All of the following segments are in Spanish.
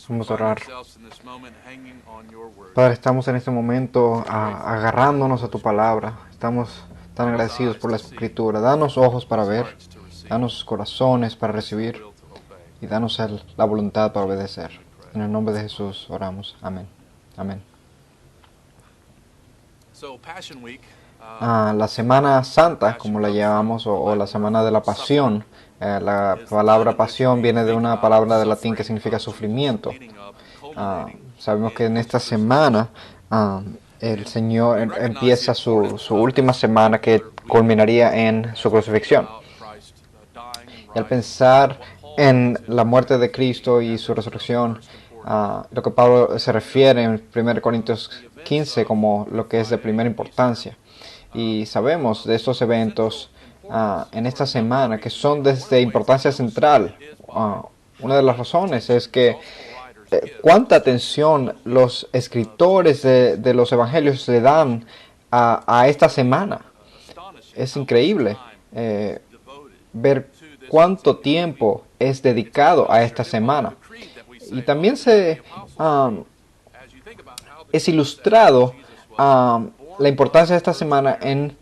Vamos a orar. Padre, estamos en este momento agarrándonos a tu palabra. Estamos tan agradecidos por la Escritura. Danos ojos para ver, danos corazones para recibir y danos la voluntad para obedecer. En el nombre de Jesús oramos. Amén. Amén. La Semana Santa, como la llamamos, o la Semana de la Pasión. La palabra pasión viene de una palabra de latín que significa sufrimiento. Sabemos que en esta semana el Señor empieza su última semana, que culminaría en su crucifixión. Y al pensar en la muerte de Cristo y su resurrección, lo que Pablo se refiere en 1 Corintios 15 como lo que es de primera importancia. Y sabemos de estos eventos en esta semana que son de importancia central. Una de las razones es que cuánta atención los escritores de los evangelios le dan a esta semana. Es increíble ver cuánto tiempo es dedicado a esta semana. Y también es ilustrado la importancia de esta semana en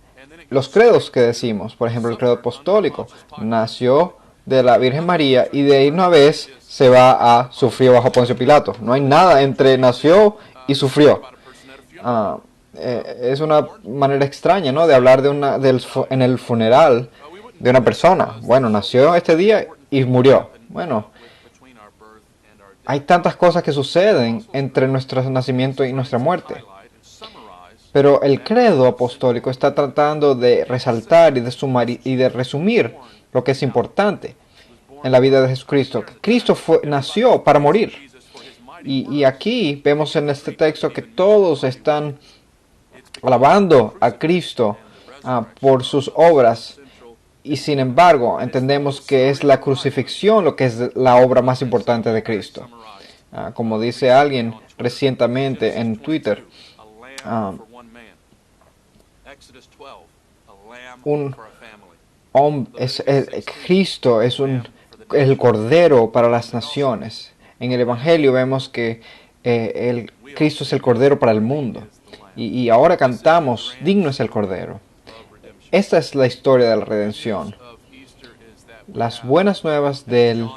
los credos que decimos. Por ejemplo, el credo apostólico nació de la Virgen María y de ahí una vez se va a sufrir bajo Poncio Pilato. No hay nada entre nació y sufrió. Es una manera extraña, ¿no?, de hablar en el funeral de una persona. Bueno, nació este día y murió. Bueno, hay tantas cosas que suceden entre nuestro nacimiento y nuestra muerte. Pero el credo apostólico está tratando de resaltar y de resumir lo que es importante en la vida de Jesucristo. Cristo nació para morir. Y aquí vemos en este texto que todos están alabando a Cristo por sus obras. Y sin embargo, entendemos que es la crucifixión lo que es la obra más importante de Cristo. Como dice alguien recientemente en Twitter, Cristo es el Cordero para las naciones. En el Evangelio vemos que Cristo es el Cordero para el mundo. Y ahora cantamos, digno es el Cordero. Esta es la historia de la redención. Las buenas nuevas de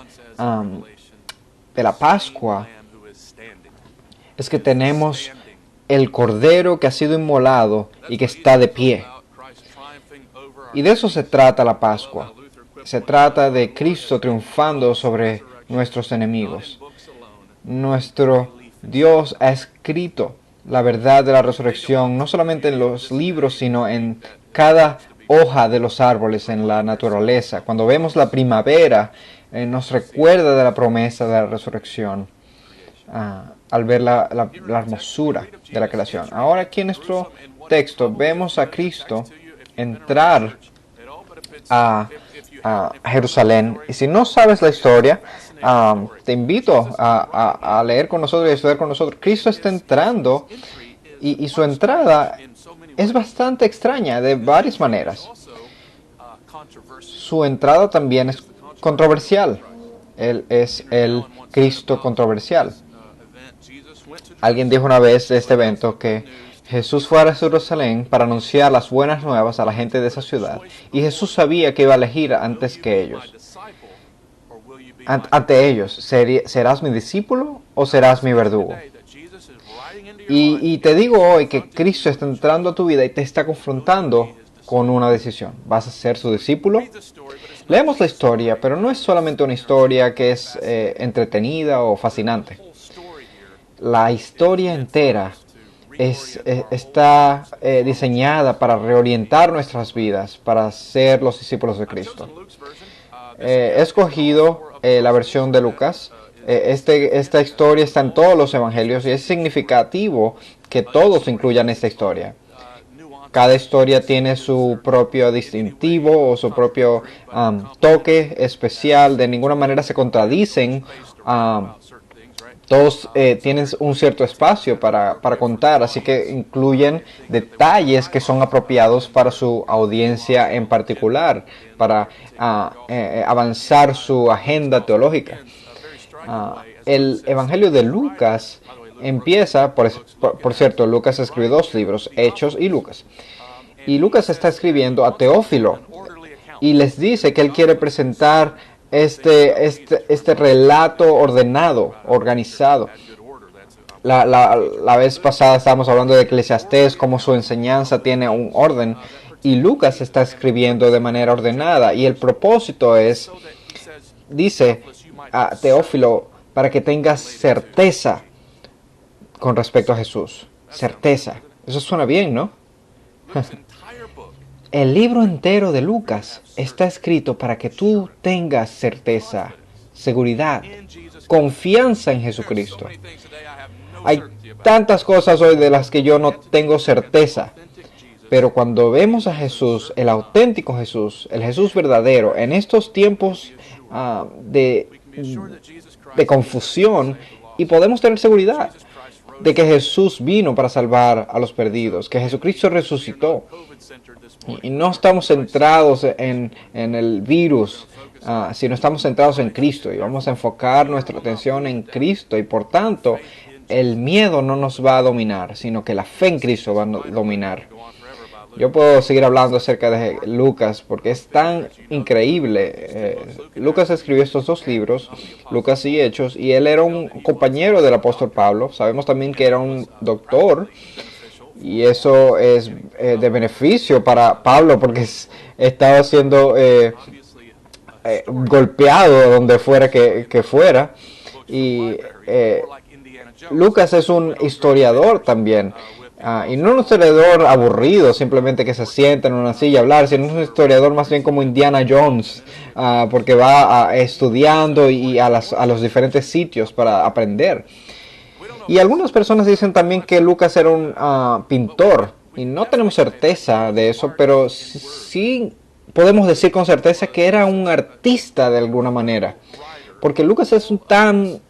la Pascua es que tenemos el Cordero que ha sido inmolado y que está de pie. Y de eso se trata la Pascua. Se trata de Cristo triunfando sobre nuestros enemigos. Nuestro Dios ha escrito la verdad de la resurrección, no solamente en los libros, sino en cada hoja de los árboles, en la naturaleza. Cuando vemos la primavera, nos recuerda de la promesa de la resurrección, al ver la hermosura de la creación. Ahora aquí en nuestro texto vemos a Cristo entrar a Jerusalén. Y si no sabes la historia, te invito a leer con nosotros y a estudiar con nosotros. Cristo está entrando y su entrada es bastante extraña de varias maneras. Su entrada también es controversial. Él es el Cristo controversial. Alguien dijo una vez de este evento que Jesús fue a Jerusalén para anunciar las buenas nuevas a la gente de esa ciudad. Y Jesús sabía que iba a elegir antes que ellos. Ante ellos, ¿serás mi discípulo o serás mi verdugo? Y te digo hoy que Cristo está entrando a tu vida y te está confrontando con una decisión. ¿Vas a ser su discípulo? Leemos la historia, pero no es solamente una historia que es entretenida o fascinante. La historia entera está diseñada para reorientar nuestras vidas, para ser los discípulos de Cristo. He escogido la versión de Lucas. Esta historia está en todos los evangelios y es significativo que todos incluyan esta historia. Cada historia tiene su propio distintivo o su propio toque especial. De ninguna manera se contradicen. Todos tienen un cierto espacio para contar, así que incluyen detalles que son apropiados para su audiencia en particular, para avanzar su agenda teológica. El Evangelio de Lucas empieza, por cierto, Lucas escribió 2 libros, Hechos y Lucas. Y Lucas está escribiendo a Teófilo y les dice que él quiere presentar este relato ordenado, organizado. La vez pasada estábamos hablando de Eclesiastés, cómo su enseñanza tiene un orden, y Lucas está escribiendo de manera ordenada, y el propósito es, dice a Teófilo, para que tengas certeza con respecto a Jesús. Certeza. Eso suena bien, ¿no? El libro entero de Lucas está escrito para que tú tengas certeza, seguridad, confianza en Jesucristo. Hay tantas cosas hoy de las que yo no tengo certeza, pero cuando vemos a Jesús, el auténtico Jesús, el Jesús verdadero, en estos tiempos de confusión, y podemos tener seguridad de que Jesús vino para salvar a los perdidos, que Jesucristo resucitó. Y no estamos centrados en el virus, sino estamos centrados en Cristo, y vamos a enfocar nuestra atención en Cristo, y por tanto el miedo no nos va a dominar, sino que la fe en Cristo va a dominar. Yo puedo seguir hablando acerca de Lucas porque es tan increíble. Lucas escribió estos 2 libros, Lucas y Hechos, y él era un compañero del apóstol Pablo. Sabemos también que era un doctor, y eso es de beneficio para Pablo porque estaba siendo golpeado donde fuera que fuera. Y Lucas es un historiador también. Y no un historiador aburrido, simplemente que se sienta en una silla a hablar, sino un historiador más bien como Indiana Jones, porque va estudiando y a los diferentes sitios para aprender. Y algunas personas dicen también que Lucas era un pintor, y no tenemos certeza de eso, pero sí podemos decir con certeza que era un artista de alguna manera, porque Lucas es tan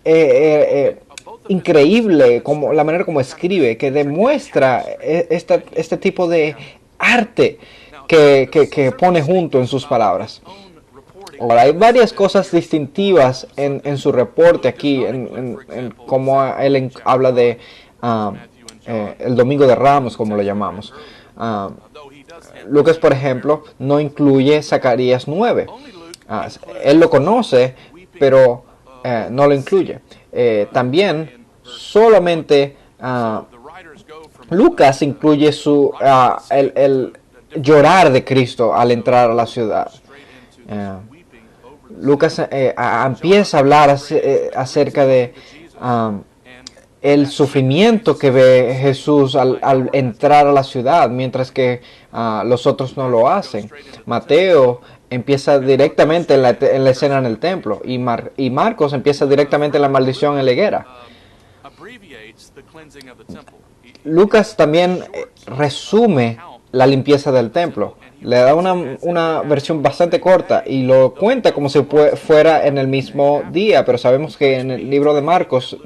increíble como la manera como escribe, que demuestra este tipo de arte que pone junto en sus palabras. Ahora, hay varias cosas distintivas en su reporte aquí, en cómo él habla de el Domingo de Ramos, como lo llamamos. Lucas, por ejemplo, no incluye Zacarías 9. Él lo conoce, pero no lo incluye. También solamente Lucas incluye el llorar de Cristo al entrar a la ciudad. Lucas empieza a hablar acerca de el sufrimiento que ve Jesús al entrar a la ciudad, mientras que los otros no lo hacen. Mateo empieza directamente en la escena en el templo, y Marcos empieza directamente en la maldición en la higuera. Lucas también resume la limpieza del templo. Le da una versión bastante corta y lo cuenta como si fuera en el mismo día, pero sabemos que en el libro de Marcos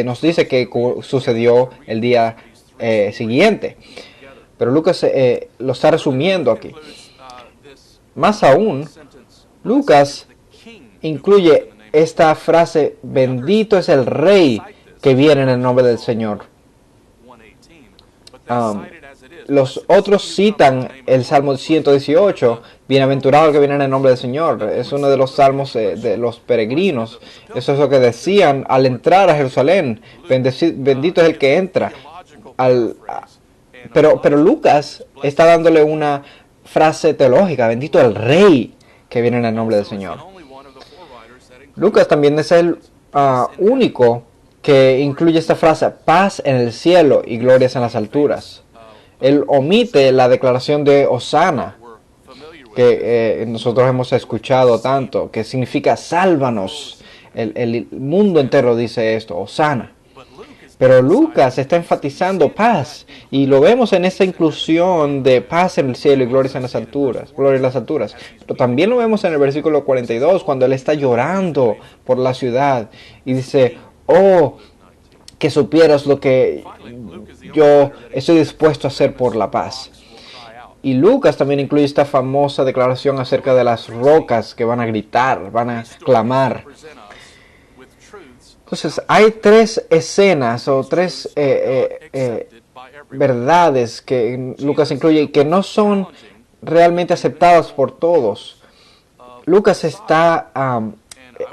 nos dice que sucedió el día siguiente. Pero Lucas lo está resumiendo aquí. Más aún, Lucas incluye esta frase: bendito es el Rey que viene en el nombre del Señor. Los otros citan el Salmo 118, bienaventurado el que viene en el nombre del Señor. Es uno de los salmos de los peregrinos. Eso es lo que decían al entrar a Jerusalén: bendito es el que entra. Pero Lucas está dándole una frase teológica: bendito el Rey que viene en el nombre del Señor. Lucas también es el único que incluye esta frase: paz en el cielo y glorias en las alturas. Él omite la declaración de Hosana, que nosotros hemos escuchado tanto, que significa sálvanos. El mundo entero dice esto, Hosana. Pero Lucas está enfatizando paz, y lo vemos en esta inclusión de paz en el cielo y glorias en las alturas, gloria en las alturas. Pero también lo vemos en el versículo 42, cuando él está llorando por la ciudad y dice: oh, que supieras lo que yo estoy dispuesto a hacer por la paz. Y Lucas también incluye esta famosa declaración acerca de las rocas que van a gritar, van a clamar. Entonces, hay tres escenas o tres verdades que Lucas incluye y que no son realmente aceptadas por todos. Lucas está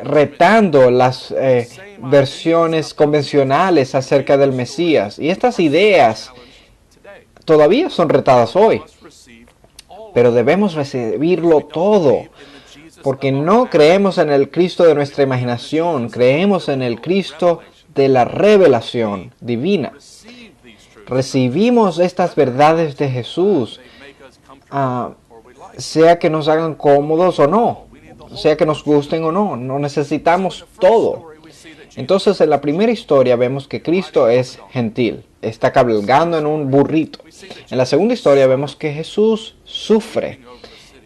retando las versiones convencionales acerca del Mesías. Y estas ideas todavía son retadas hoy. Pero debemos recibirlo todo. Porque no creemos en el Cristo de nuestra imaginación. Creemos en el Cristo de la revelación divina. Recibimos estas verdades de Jesús, sea que nos hagan cómodos o no, sea que nos gusten o no, no necesitamos todo. Entonces, en la primera historia vemos que Cristo es gentil, está cabalgando en un burrito. En la segunda historia vemos que Jesús sufre,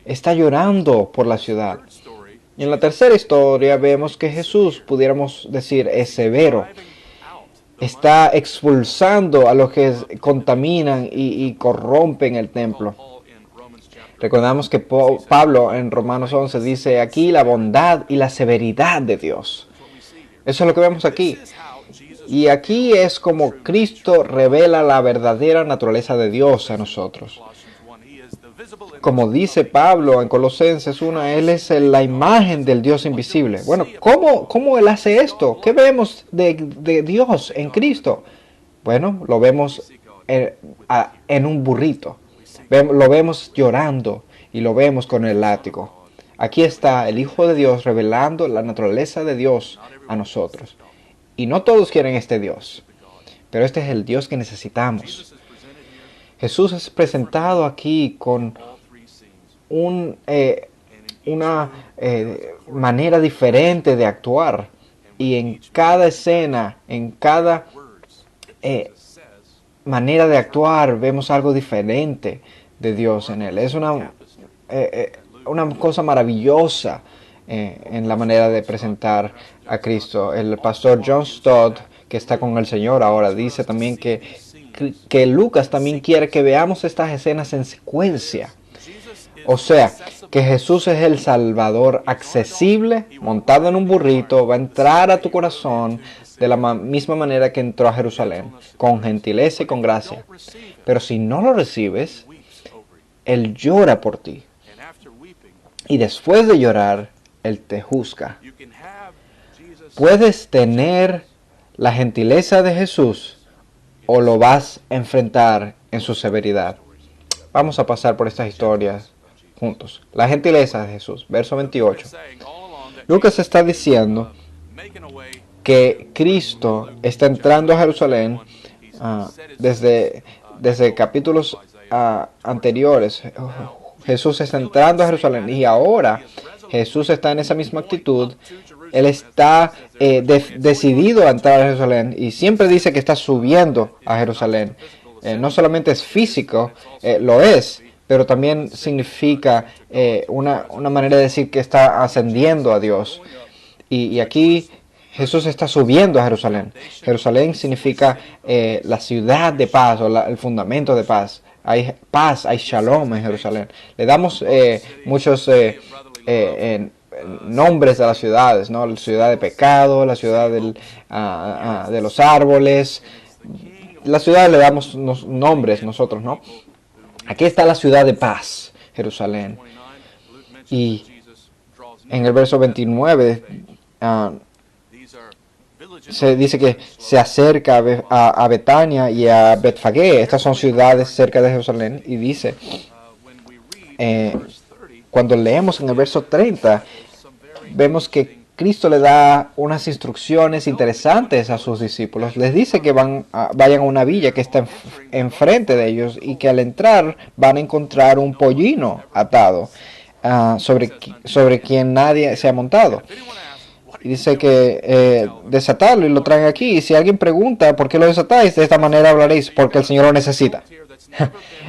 está llorando por la ciudad. Y en la tercera historia vemos que Jesús, pudiéramos decir, es severo. Está expulsando a los que contaminan y corrompen el templo. Recordamos que Pablo en Romanos 11 dice aquí la bondad y la severidad de Dios. Eso es lo que vemos aquí. Y aquí es como Cristo revela la verdadera naturaleza de Dios a nosotros. Como dice Pablo en Colosenses 1, Él es la imagen del Dios invisible. Bueno, ¿cómo Él hace esto? ¿Qué vemos de Dios en Cristo? Bueno, lo vemos en un burrito. Lo vemos llorando y lo vemos con el látigo. Aquí está el Hijo de Dios revelando la naturaleza de Dios a nosotros. Y no todos quieren este Dios, pero este es el Dios que necesitamos. Jesús es presentado aquí con una manera diferente de actuar. Y en cada escena, en cada manera de actuar, vemos algo diferente de Dios en Él. Es una cosa maravillosa en la manera de presentar a Cristo. El pastor John Stott, que está con el Señor ahora, dice también que Lucas también quiere que veamos estas escenas en secuencia. O sea, que Jesús es el Salvador accesible, montado en un burrito, va a entrar a tu corazón de la misma manera que entró a Jerusalén, con gentileza y con gracia. Pero si no lo recibes, Él llora por ti. Y después de llorar, Él te juzga. Puedes tener la gentileza de Jesús o lo vas a enfrentar en su severidad. Vamos a pasar por estas historias juntos. La gentileza de Jesús, verso 28. Lucas está diciendo que Cristo está entrando a Jerusalén desde capítulos anteriores. Jesús está entrando a Jerusalén y ahora Jesús está en esa misma actitud. Él está decidido a entrar a Jerusalén y siempre dice que está subiendo a Jerusalén. No solamente es físico, lo es, pero también significa una manera de decir que está ascendiendo a Dios. Y aquí Jesús está subiendo a Jerusalén. Jerusalén significa la ciudad de paz o el fundamento de paz. Hay paz, hay shalom en Jerusalén. Le damos muchos nombres a las ciudades, ¿no? La ciudad de pecado, la ciudad de los árboles. Las ciudades le damos nombres nosotros, ¿no? Aquí está la ciudad de paz, Jerusalén. Y en el verso 29 se dice que se acerca a Betania y a Betfagé. Estas son ciudades cerca de Jerusalén. Y dice, cuando leemos en el verso 30, vemos que Cristo le da unas instrucciones interesantes a sus discípulos. Les dice que vayan a una villa que está enfrente de ellos y que al entrar van a encontrar un pollino atado sobre quien nadie se ha montado. Y dice que desatarlo y lo traen aquí. Y si alguien pregunta por qué lo desatáis, de esta manera hablaréis, porque el Señor lo necesita.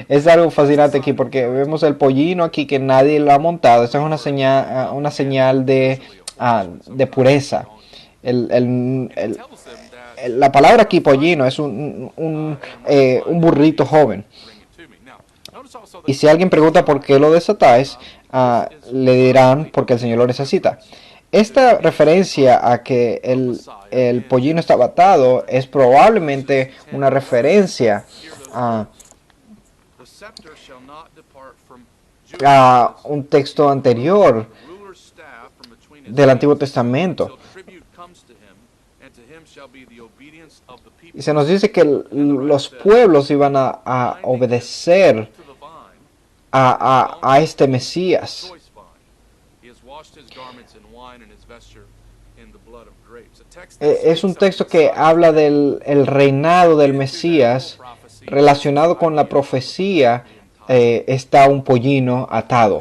Es algo fascinante aquí porque vemos el pollino aquí que nadie lo ha montado. Esta es una señal de pureza. La palabra aquí pollino es un burrito joven. Y si alguien pregunta por qué lo desatáis, le dirán porque el Señor lo necesita. Esta referencia a que el pollino estaba atado es probablemente una referencia a un texto anterior del Antiguo Testamento. Y se nos dice que los pueblos iban a obedecer a este Mesías. Es un texto que habla del reinado del Mesías relacionado con la profecía. Está un pollino atado.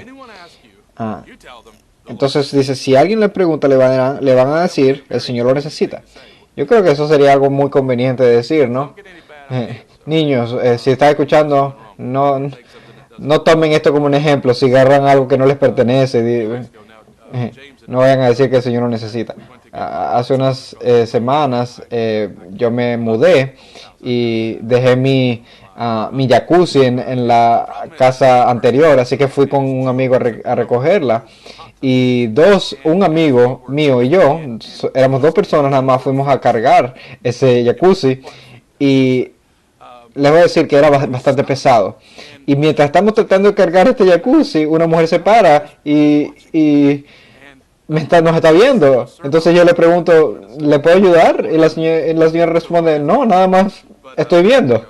Entonces dice, si alguien le pregunta, le van a decir, el Señor lo necesita. Yo creo que eso sería algo muy conveniente de decir, ¿no? Niños, si están escuchando, no tomen esto como un ejemplo. Si agarran algo que no les pertenece, no vayan a decir que el Señor lo necesita. Hace unas semanas yo me mudé y dejé mi jacuzzi en la casa anterior, así que fui con un amigo a recogerla. Y un amigo mío y yo, éramos dos personas nada más, fuimos a cargar ese jacuzzi y les voy a decir que era bastante pesado. Y mientras estamos tratando de cargar este jacuzzi, una mujer se para y nos está viendo. Entonces yo le pregunto, ¿le puedo ayudar? Y la señora responde, no, nada más estoy viendo.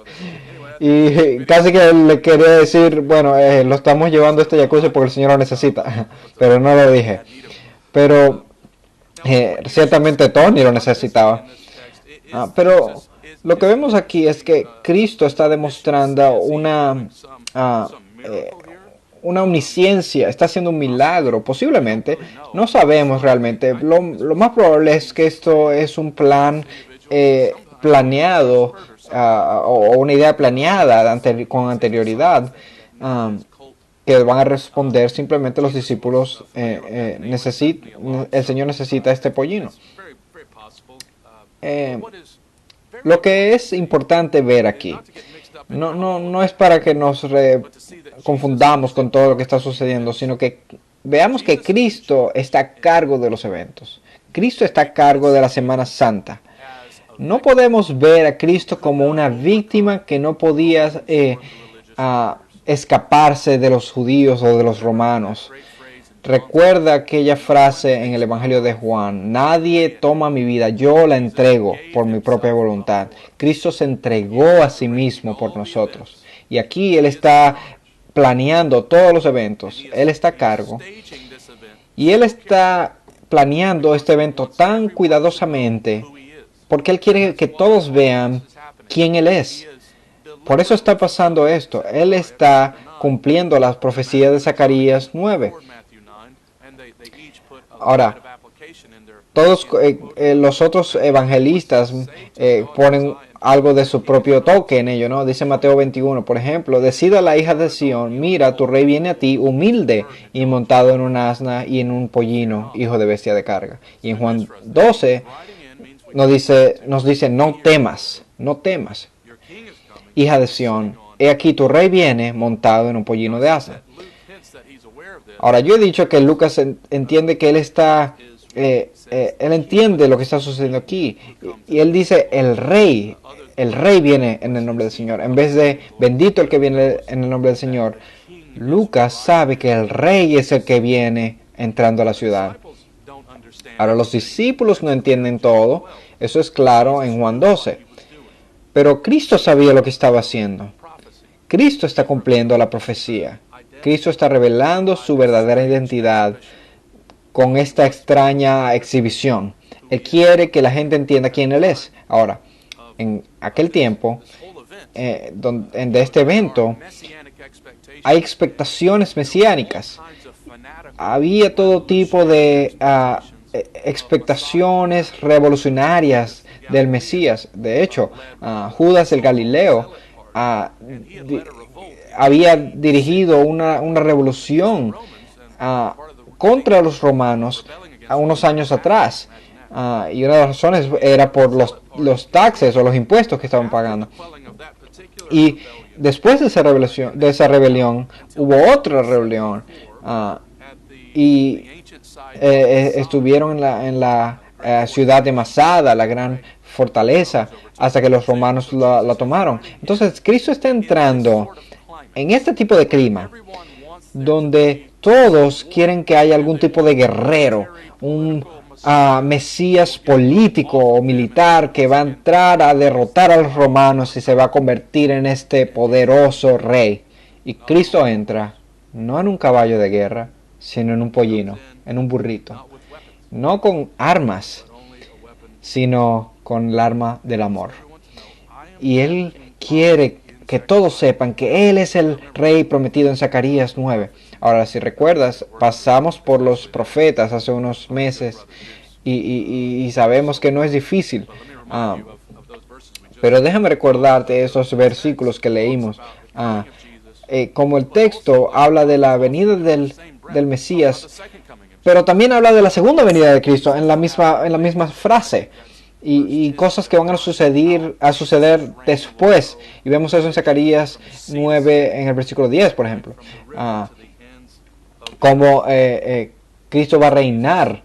Y casi que le quería decir, bueno, lo estamos llevando a este jacuzzi porque el Señor lo necesita. Pero no lo dije. Pero ciertamente Tony lo necesitaba. Pero lo que vemos aquí es que Cristo está demostrando una omnisciencia, está haciendo un milagro, posiblemente. No sabemos realmente. Lo más probable es que esto es un plan planeado. O una idea planeada con anterioridad, que van a responder simplemente los discípulos, el Señor necesita este pollino. Lo que es importante ver aquí, no es para que nos confundamos con todo lo que está sucediendo, sino que veamos que Cristo está a cargo de los eventos. Cristo está a cargo de la Semana Santa. No podemos ver a Cristo como una víctima que no podía escaparse de los judíos o de los romanos. Recuerda aquella frase en el Evangelio de Juan: nadie toma mi vida, yo la entrego por mi propia voluntad. Cristo se entregó a sí mismo por nosotros. Y aquí Él está planeando todos los eventos. Él está a cargo. Y Él está planeando este evento tan cuidadosamente, porque Él quiere que todos vean quién Él es. Por eso está pasando esto. Él está cumpliendo las profecías de Zacarías 9. Ahora, todos los otros evangelistas ponen algo de su propio toque en ello, ¿no? Dice Mateo 21, por ejemplo: decida la hija de Sión, mira, tu rey viene a ti humilde y montado en un asna y en un pollino, hijo de bestia de carga. Y en Juan 12 nos dice, no temas, hija de Sión, he aquí tu rey viene montado en un pollino de asna. Ahora, yo he dicho que Lucas entiende que él entiende lo que está sucediendo aquí, y él dice, el rey viene en el nombre del Señor, en vez de bendito el que viene en el nombre del Señor. Lucas sabe que el rey es el que viene entrando a la ciudad. Ahora, los discípulos no entienden todo, eso es claro en Juan 12. Pero Cristo sabía lo que estaba haciendo. Cristo está cumpliendo la profecía. Cristo está revelando su verdadera identidad con esta extraña exhibición. Él quiere que la gente entienda quién Él es. Ahora, en aquel tiempo, de este evento, hay expectaciones mesiánicas. Había todo tipo de expectaciones revolucionarias del Mesías. De hecho, Judas el Galileo había dirigido una revolución contra los romanos unos años atrás. Y una de las razones era por los taxes o los impuestos que estaban pagando. Y después de esa rebelión hubo otra rebelión. Y estuvieron en la ciudad de Masada, la gran fortaleza, hasta que los romanos la tomaron. Entonces Cristo está entrando en este tipo de clima, donde todos quieren que haya algún tipo de guerrero, un mesías político o militar que va a entrar a derrotar a los romanos y se va a convertir en este poderoso rey. Y Cristo entra, no en un caballo de guerra, sino en un pollino, en un burrito. No con armas, sino con el arma del amor. Y Él quiere que todos sepan que Él es el rey prometido en Zacarías 9. Ahora, si recuerdas, pasamos por los profetas hace unos meses y sabemos que no es difícil. Pero déjame recordarte esos versículos que leímos. Como el texto habla de la venida del Mesías, pero también habla de la segunda venida de Cristo en la misma frase. Y cosas que van a suceder después. Y vemos eso en Zacarías 9, en el versículo 10, por ejemplo. Como Cristo va a reinar.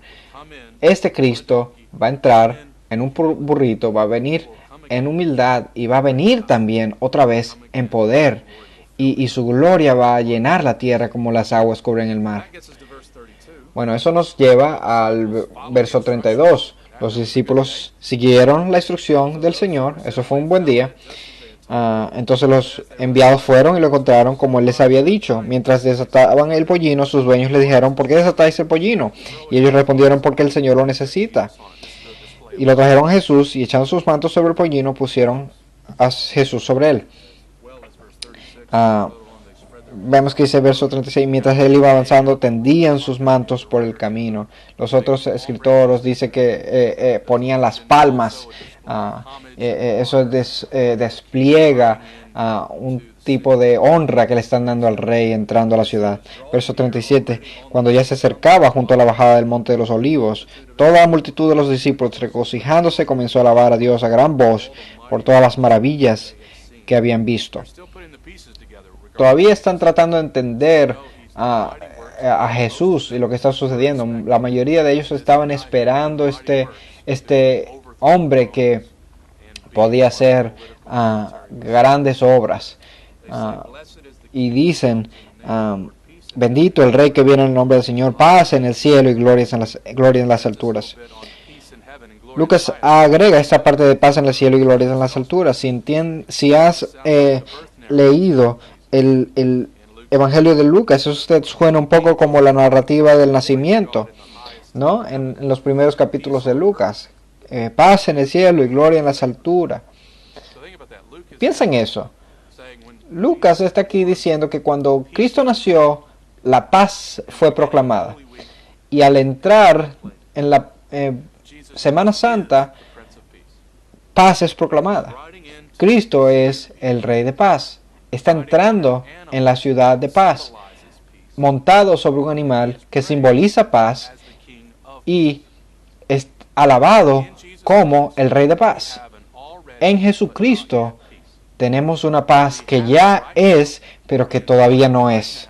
Este Cristo va a entrar en un burrito, va a venir en humildad y va a venir también otra vez en poder. Y su gloria va a llenar la tierra como las aguas cubren el mar. Bueno, eso nos lleva al verso 32. Los discípulos siguieron la instrucción del Señor. Eso fue un buen día. Entonces los enviados fueron y lo encontraron como Él les había dicho. Mientras desataban el pollino, sus dueños le dijeron: ¿por qué desatáis el pollino? Y ellos respondieron: porque el Señor lo necesita. Y lo trajeron a Jesús, y echando sus mantos sobre el pollino, pusieron a Jesús sobre él. Vemos que dice el verso 36, mientras él iba avanzando, tendían sus mantos por el camino. Los otros escritores dicen que ponían las palmas. Eso despliega un tipo de honra que le están dando al rey entrando a la ciudad. Verso 37, cuando ya se acercaba junto a la bajada del monte de los olivos, toda la multitud de los discípulos, regocijándose, comenzó a alabar a Dios a gran voz por todas las maravillas que habían visto. Todavía están tratando de entender a Jesús y lo que está sucediendo. La mayoría de ellos estaban esperando este hombre que podía hacer grandes obras. Y dicen: bendito el Rey que viene en el nombre del Señor, paz en el cielo y gloria en las alturas. Lucas agrega esta parte de paz en el cielo y gloria en las alturas. Si has leído el Evangelio de Lucas, eso suena un poco como la narrativa del nacimiento, ¿no? En los primeros capítulos de Lucas. Paz en el cielo y gloria en las alturas. Piensa en eso. Lucas está aquí diciendo que cuando Cristo nació, la paz fue proclamada. Y al entrar en la Semana Santa, paz es proclamada. Cristo es el Rey de paz. Está entrando en la ciudad de paz, montado sobre un animal que simboliza paz y es alabado como el Rey de paz. En Jesucristo tenemos una paz que ya es, pero que todavía no es.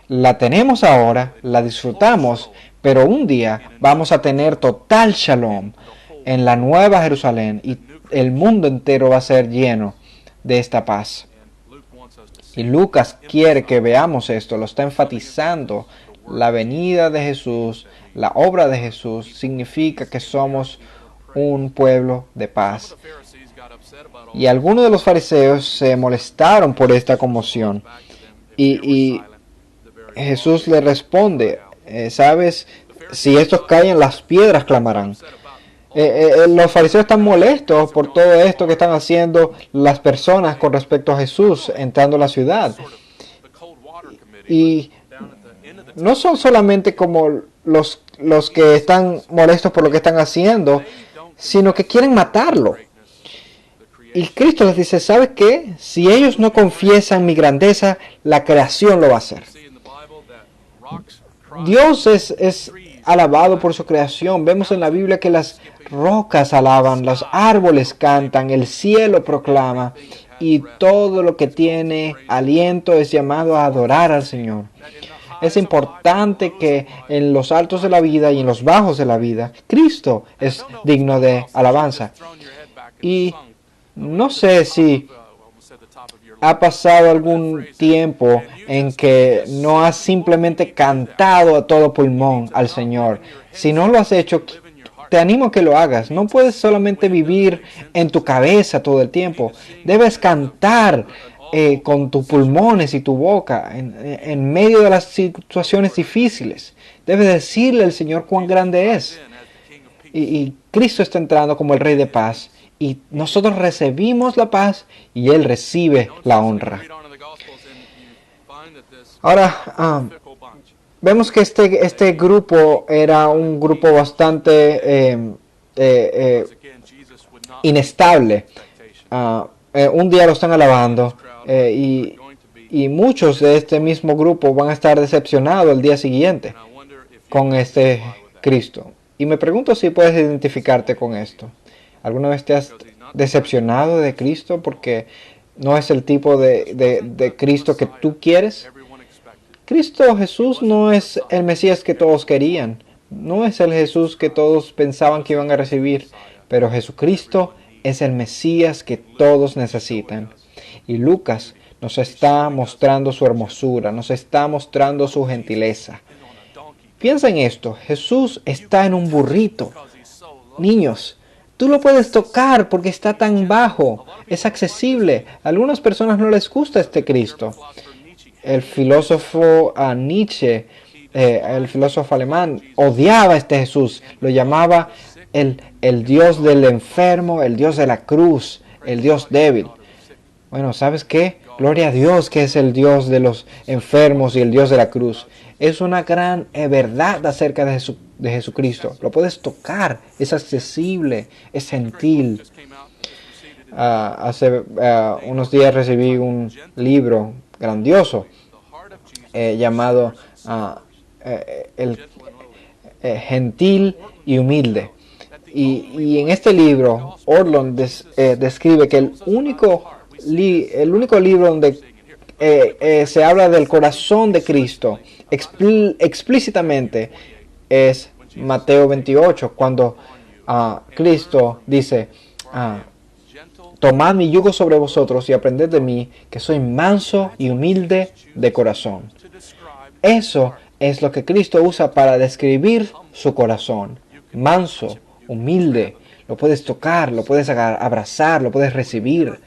La tenemos ahora, la disfrutamos, pero un día vamos a tener total shalom en la nueva Jerusalén y el mundo entero va a ser lleno de esta paz. Y Lucas quiere que veamos esto, lo está enfatizando. La venida de Jesús, la obra de Jesús, significa que somos un pueblo de paz. Y algunos de los fariseos se molestaron por esta conmoción. Y Jesús le responde: ¿sabes? Si estos caen, las piedras clamarán. Los fariseos están molestos por todo esto que están haciendo las personas con respecto a Jesús entrando a la ciudad. Y no son solamente como los que están molestos por lo que están haciendo, sino que quieren matarlo. Y Cristo les dice: ¿sabes qué? Si ellos no confiesan mi grandeza, la creación lo va a hacer. Dios es alabado por su creación. Vemos en la Biblia que las rocas alaban, los árboles cantan, el cielo proclama, y todo lo que tiene aliento es llamado a adorar al Señor. Es importante que en los altos de la vida y en los bajos de la vida, Cristo es digno de alabanza. Y no sé si ha pasado algún tiempo en que no has simplemente cantado a todo pulmón al Señor. Si no lo has hecho, te animo a que lo hagas. No puedes solamente vivir en tu cabeza todo el tiempo. Debes cantar con tus pulmones y tu boca en medio de las situaciones difíciles. Debes decirle al Señor cuán grande es. Y Cristo está entrando como el Rey de paz. Y nosotros recibimos la paz y Él recibe la honra. Ahora, vemos que este grupo era un grupo bastante inestable. Un día lo están alabando y muchos de este mismo grupo van a estar decepcionados el día siguiente con este Cristo. Y me pregunto si puedes identificarte con esto. ¿Alguna vez te has decepcionado de Cristo porque no es el tipo de Cristo que tú quieres? Cristo Jesús no es el Mesías que todos querían. No es el Jesús que todos pensaban que iban a recibir. Pero Jesucristo es el Mesías que todos necesitan. Y Lucas nos está mostrando su hermosura, nos está mostrando su gentileza. Piensa en esto. Jesús está en un burrito. Niños, tú lo puedes tocar porque está tan bajo, es accesible. A algunas personas no les gusta este Cristo. El filósofo Nietzsche, el filósofo alemán, odiaba a este Jesús. Lo llamaba el Dios del enfermo, el Dios de la cruz, el Dios débil. Bueno, ¿sabes qué? Gloria a Dios que es el Dios de los enfermos y el Dios de la cruz. Es una gran verdad acerca de Jesucristo. Lo puedes tocar, es accesible, es gentil. Hace unos días recibí un libro grandioso llamado Gentil y Humilde. Y en este libro, Ortlund describe que el único libro donde se habla del corazón de Cristo explícitamente es Mateo 28, cuando Cristo dice, tomad mi yugo sobre vosotros y aprended de mí, que soy manso y humilde de corazón. Eso es lo que Cristo usa para describir su corazón. Manso, humilde. Lo puedes tocar, lo puedes abrazar, lo puedes recibir.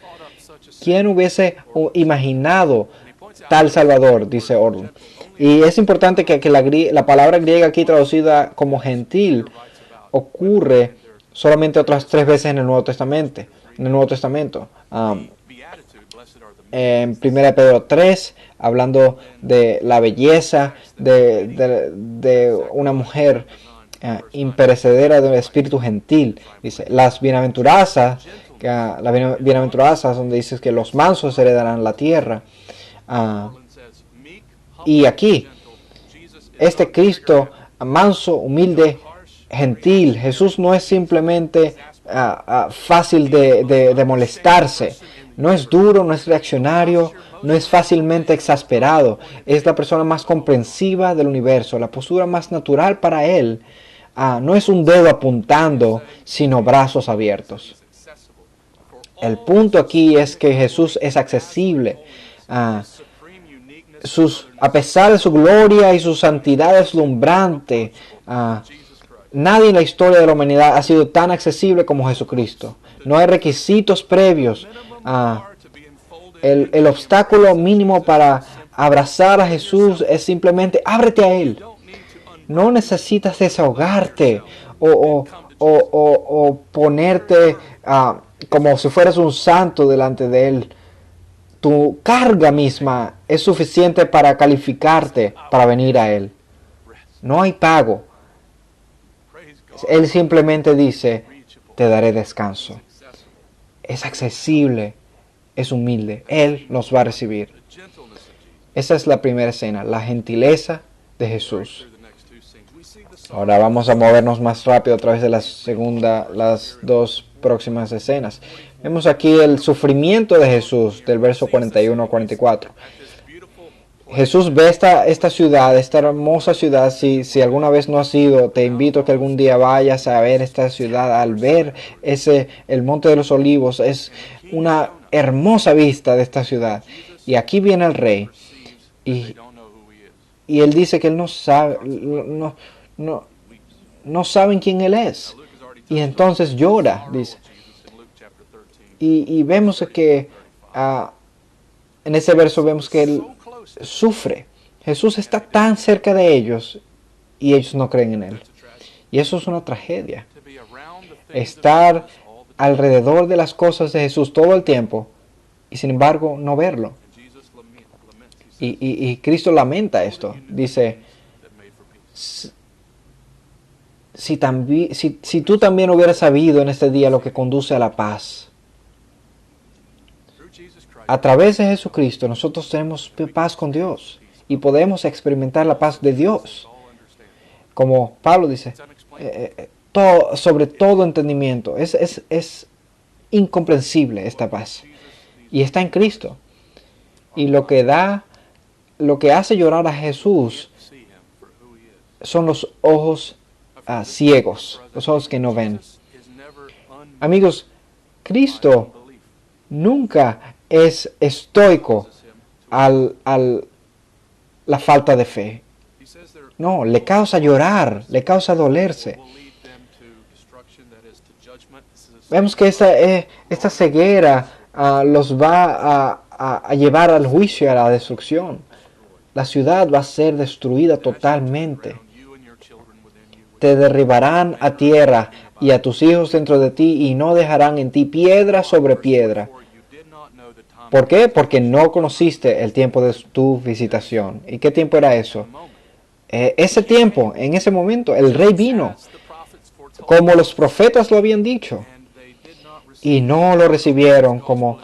¿Quién hubiese imaginado tal Salvador? Dice Ortlund. Y es importante que la palabra griega aquí traducida como gentil ocurre solamente otras 3 veces en el Nuevo Testamento. En 1 Pedro 3, hablando de la belleza de una mujer imperecedera del espíritu gentil. Dice, las bienaventuranzas, donde dice que los mansos heredarán la tierra. Y aquí, este Cristo manso, humilde, gentil. Jesús no es simplemente fácil de molestarse. No es duro, no es reaccionario, no es fácilmente exasperado. Es la persona más comprensiva del universo, la postura más natural para él. No es un dedo apuntando, sino brazos abiertos. El punto aquí es que Jesús es accesible. A pesar de su gloria y su santidad deslumbrante, nadie en la historia de la humanidad ha sido tan accesible como Jesucristo. No hay requisitos previos. El obstáculo mínimo para abrazar a Jesús es simplemente ábrete a Él. No necesitas desahogarte o ponerte como si fueras un santo delante de Él. Tu carga misma es suficiente para calificarte para venir a Él. No hay pago. Él simplemente dice, te daré descanso. Es accesible, es humilde. Él nos va a recibir. Esa es la primera escena, la gentileza de Jesús. Ahora vamos a movernos más rápido a través de las 2 próximas escenas. Vemos aquí el sufrimiento de Jesús del verso 41 a 44. Jesús ve esta ciudad, esta hermosa ciudad. Si alguna vez no has ido, te invito a que algún día vayas a ver esta ciudad. Al ver el Monte de los Olivos, es una hermosa vista de esta ciudad. Y aquí viene el rey. Y él dice que él no sabe, no saben quién él es. Y entonces llora, dice. Y vemos que en ese verso vemos que él sufre. Jesús está tan cerca de ellos y ellos no creen en él. Y eso es una tragedia. Estar alrededor de las cosas de Jesús todo el tiempo y sin embargo no verlo. Y Cristo lamenta esto. Dice, si tú también hubieras sabido en este día lo que conduce a la paz. A través de Jesucristo nosotros tenemos paz con Dios y podemos experimentar la paz de Dios. Como Pablo dice, sobre todo entendimiento. Es incomprensible esta paz. Y está en Cristo. Y lo que hace llorar a Jesús son los ojos ciegos, los ojos que no ven. Amigos, Cristo nunca es estoico al la falta de fe. No, le causa llorar, le causa dolerse. Vemos que esta ceguera los va a llevar al juicio y a la destrucción. La ciudad va a ser destruida totalmente. Te derribarán a tierra y a tus hijos dentro de ti y no dejarán en ti piedra sobre piedra. ¿Por qué? Porque no conociste el tiempo de tu visitación. ¿Y qué tiempo era eso? Ese tiempo, en ese momento, el rey vino, como los profetas lo habían dicho. Y no lo recibieron, como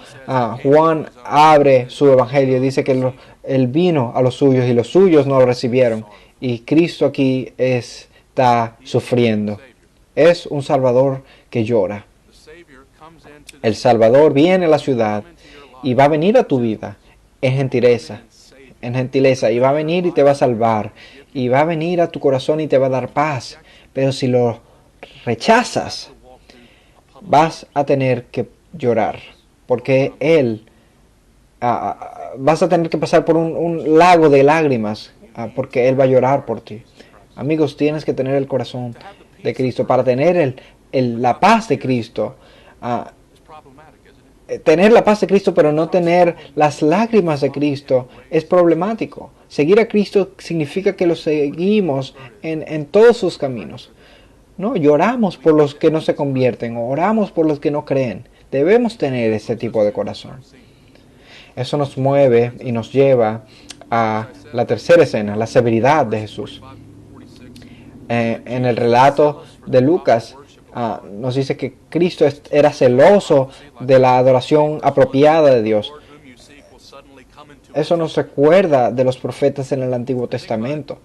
Juan abre su evangelio, dice que él vino a los suyos y los suyos no lo recibieron. Y Cristo aquí está sufriendo. Es un Salvador que llora. El Salvador viene a la ciudad y va a venir a tu vida en gentileza, y va a venir y te va a salvar, y va a venir a tu corazón y te va a dar paz. Pero si lo rechazas, vas a tener que llorar, porque vas a tener que pasar por un lago de lágrimas, porque Él va a llorar por ti. Amigos, tienes que tener el corazón de Cristo para tener la paz de Cristo. Tener la paz de Cristo pero no tener las lágrimas de Cristo es problemático. Seguir a Cristo significa que lo seguimos en todos sus caminos. No, lloramos por los que no se convierten, oramos por los que no creen. Debemos tener ese tipo de corazón. Eso nos mueve y nos lleva a la tercera escena, la severidad de Jesús. En el relato de Lucas, nos dice que Cristo era celoso de la adoración apropiada de Dios. Eso nos recuerda de los profetas en el Antiguo Testamento.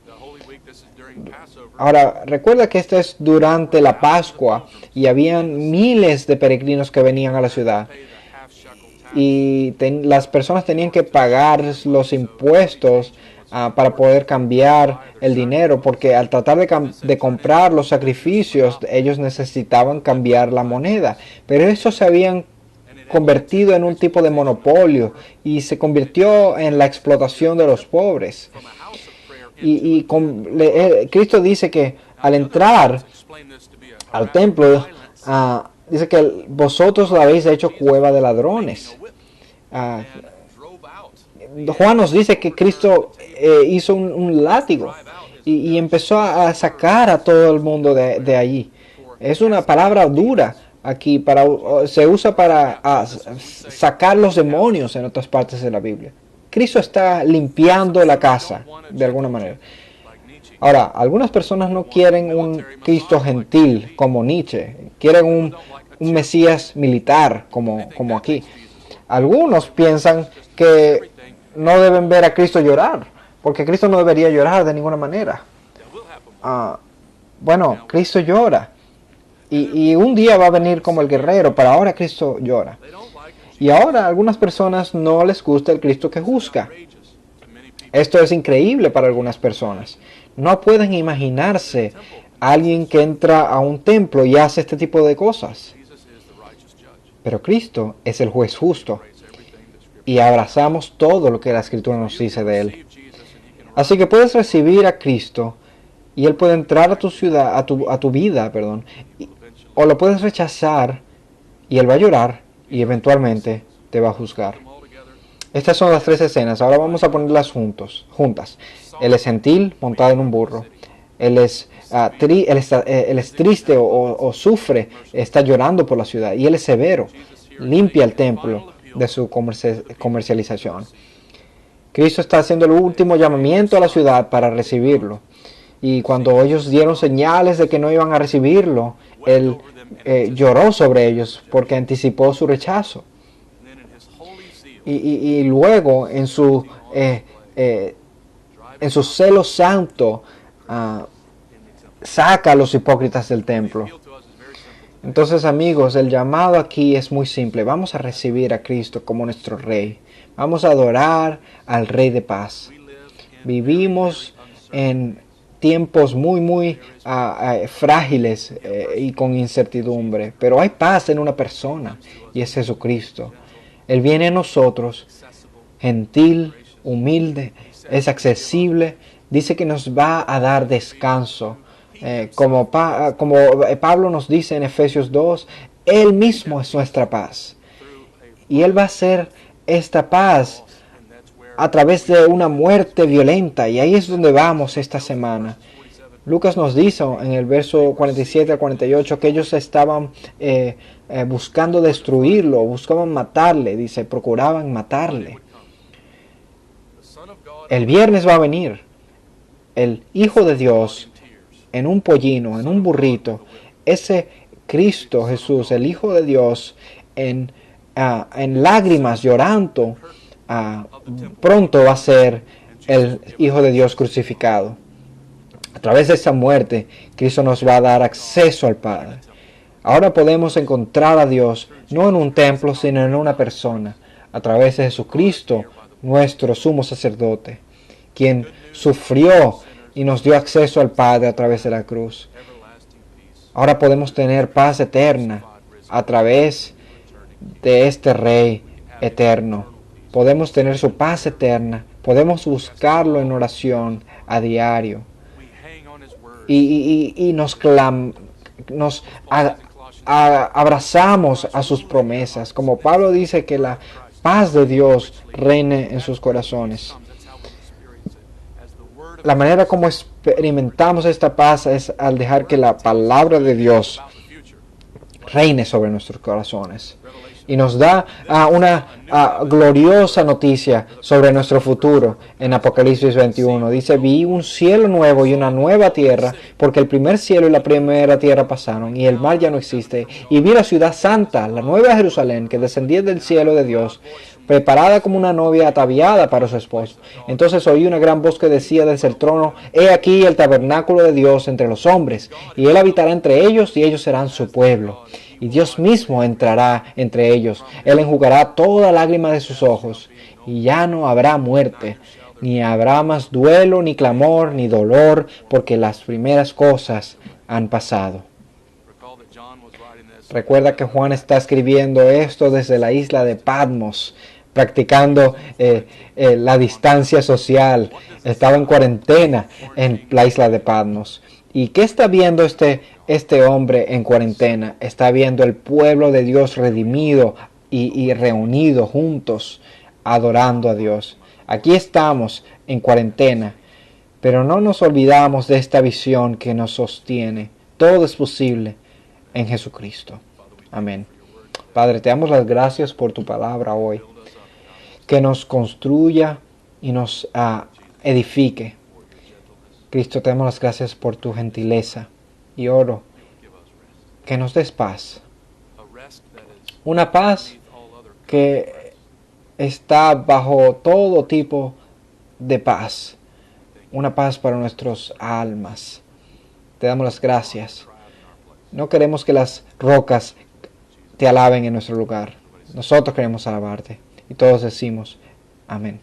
Ahora, recuerda que esto es durante la Pascua y habían miles de peregrinos que venían a la ciudad. Y las personas tenían que pagar los impuestos para poder cambiar el dinero, porque al tratar de comprar los sacrificios, ellos necesitaban cambiar la moneda. Pero eso se habían convertido en un tipo de monopolio y se convirtió en la explotación de los pobres. Cristo dice que al entrar al templo, dice que vosotros lo habéis hecho cueva de ladrones. Juan nos dice que Cristo hizo un látigo y empezó a sacar a todo el mundo de allí. Es una palabra dura aquí, se usa para sacar los demonios en otras partes de la Biblia. Cristo está limpiando la casa de alguna manera. Ahora, algunas personas no quieren un Cristo gentil como Nietzsche, quieren un Mesías militar como aquí. Algunos piensan que no deben ver a Cristo llorar, porque Cristo no debería llorar de ninguna manera. Bueno, Cristo llora. Y un día va a venir como el guerrero, pero ahora Cristo llora. Y ahora a algunas personas no les gusta el Cristo que juzga. Esto es increíble para algunas personas. No pueden imaginarse a alguien que entra a un templo y hace este tipo de cosas. Pero Cristo es el juez justo y abrazamos todo lo que la Escritura nos dice de Él. Así que puedes recibir a Cristo y Él puede entrar a tu ciudad, a tu vida, perdón, o lo puedes rechazar y Él va a llorar y eventualmente te va a juzgar. Estas son las tres escenas. Ahora vamos a ponerlas juntas. Él es gentil, montado en un burro. Él es triste o sufre, está llorando por la ciudad. Y Él es severo, limpia el templo de su comercialización. Cristo está haciendo el último llamamiento a la ciudad para recibirlo. Y cuando ellos dieron señales de que no iban a recibirlo, Él lloró sobre ellos porque anticipó su rechazo. Y luego en su celo santo saca a los hipócritas del templo. Entonces, amigos, el llamado aquí es muy simple. Vamos a recibir a Cristo como nuestro Rey. Vamos a adorar al Rey de paz. Vivimos en tiempos muy frágiles y con incertidumbre, pero hay paz en una persona y es Jesucristo. Él viene a nosotros, gentil, humilde, es accesible, dice que nos va a dar descanso. Como Pablo nos dice en Efesios 2, Él mismo es nuestra paz. Y Él va a hacer esta paz a través de una muerte violenta. Y ahí es donde vamos esta semana. Lucas nos dice en el verso 47 al 48 que ellos estaban buscando destruirlo, buscaban matarle, dice, procuraban matarle. El viernes va a venir el Hijo de Dios en un pollino, en un burrito. Ese Cristo Jesús, el Hijo de Dios, en lágrimas, llorando, pronto va a ser el Hijo de Dios crucificado. A través de esa muerte, Cristo nos va a dar acceso al Padre. Ahora podemos encontrar a Dios no en un templo, sino en una persona, a través de Jesucristo, nuestro sumo sacerdote, quien sufrió y nos dio acceso al Padre a través de la cruz. Ahora podemos tener paz eterna a través de este Rey eterno. Podemos tener su paz eterna. Podemos buscarlo en oración a diario. Y nos abrazamos a sus promesas. Como Pablo dice, que la paz de Dios reine en sus corazones. La manera como experimentamos esta paz es al dejar que la palabra de Dios reine sobre nuestros corazones. Y nos da una gloriosa noticia sobre nuestro futuro en Apocalipsis 21. Dice, vi un cielo nuevo y una nueva tierra, porque el primer cielo y la primera tierra pasaron, y el mar ya no existe. Y vi la ciudad santa, la nueva Jerusalén, que descendía del cielo de Dios, preparada como una novia ataviada para su esposo. Entonces oí una gran voz que decía desde el trono, he aquí el tabernáculo de Dios entre los hombres, y Él habitará entre ellos, y ellos serán su pueblo. Y Dios mismo entrará entre ellos. Él enjugará toda lágrima de sus ojos. Y ya no habrá muerte, ni habrá más duelo, ni clamor, ni dolor, porque las primeras cosas han pasado. Recuerda que Juan está escribiendo esto desde la isla de Patmos, practicando la distancia social. Estaba en cuarentena en la isla de Patmos. ¿Y qué está viendo este hombre en cuarentena? Está viendo el pueblo de Dios redimido y reunido juntos, adorando a Dios. Aquí estamos en cuarentena, pero no nos olvidamos de esta visión que nos sostiene. Todo es posible en Jesucristo. Amén. Padre, te damos las gracias por tu palabra hoy, que nos construya y nos edifique. Cristo, te damos las gracias por tu gentileza y oro que nos des paz. Una paz que está bajo todo tipo de paz. Una paz para nuestras almas. Te damos las gracias. No queremos que las rocas te alaben en nuestro lugar. Nosotros queremos alabarte. Y todos decimos, amén.